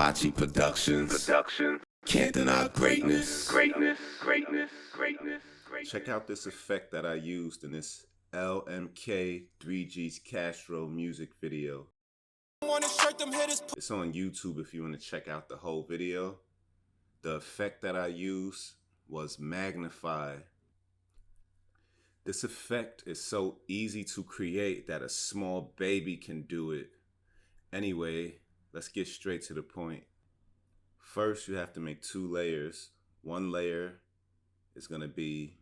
Malachi Productions. Can't deny greatness. Check out this effect that I used in this LMK 3G's Castro music video. It's on YouTube if you want to check out the whole video. The effect that I used was magnify. This effect is so easy to create that a small baby can do it. Anyway, let's get straight to the point. First, you have to make 2 layers. One layer is going to be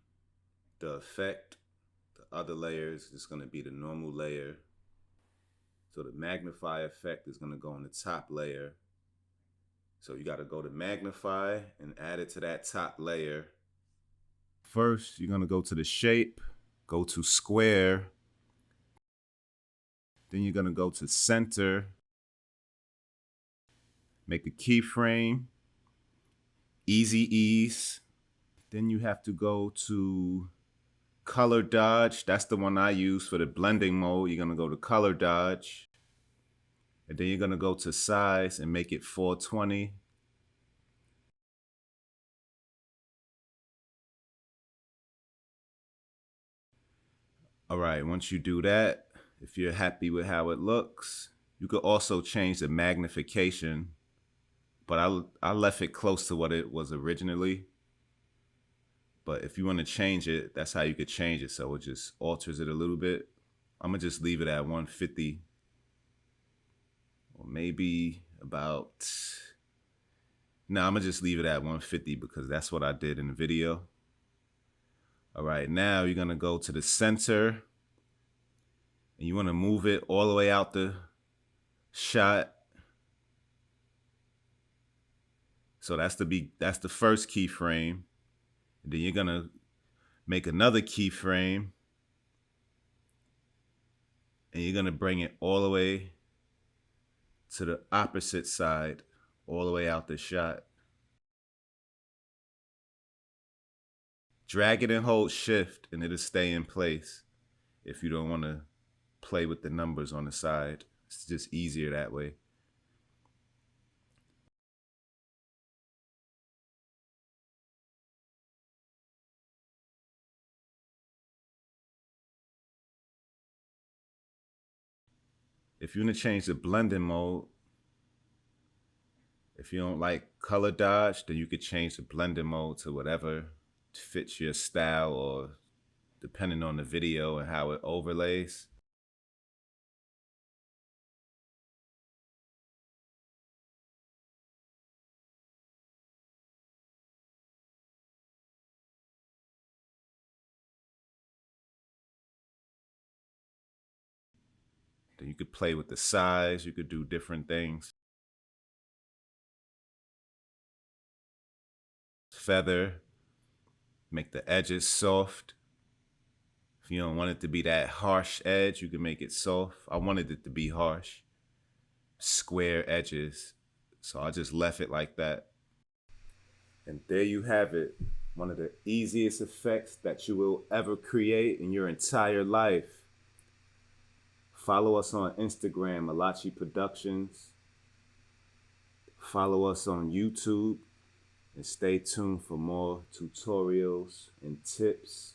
the effect. The other layer is just going to be the normal layer. So the magnify effect is going to go on the top layer. So you got to go to magnify and add it to that top layer. First, you're going to go to the shape, go to square. Then you're going to go to center. Make a keyframe, easy ease. Then you have to go to color dodge. That's the one I use for the blending mode. You're gonna go to color dodge. And then you're gonna go to size and make it 420. All right, once you do that, if you're happy with how it looks, you could also change the magnification, but I left it close to what it was originally. But if you want to change it, that's how you could change it. So it just alters it a little bit. I'm going to just leave it at 150. Or maybe about... No, I'm going to just leave it at 150 because that's what I did in the video. All right, now you're going to go to the center. And you want to move it all the way out the shot. So that's the first keyframe. And then you're gonna make another keyframe and you're gonna bring it all the way to the opposite side, all the way out the shot. Drag it and hold shift and it'll stay in place if you don't wanna play with the numbers on the side. It's just easier that way. If you want to change the blending mode, if you don't like color dodge, then you could change the blending mode to whatever fits your style or depending on the video and how it overlays. Then you could play with the size, you could do different things. Feather, make the edges soft. If you don't want it to be that harsh edge, you can make it soft. I wanted it to be harsh. Square edges. So I just left it like that. And there you have it. One of the easiest effects that you will ever create in your entire life. Follow us on Instagram, Malachi Productions. Follow us on YouTube. And stay tuned for more tutorials and tips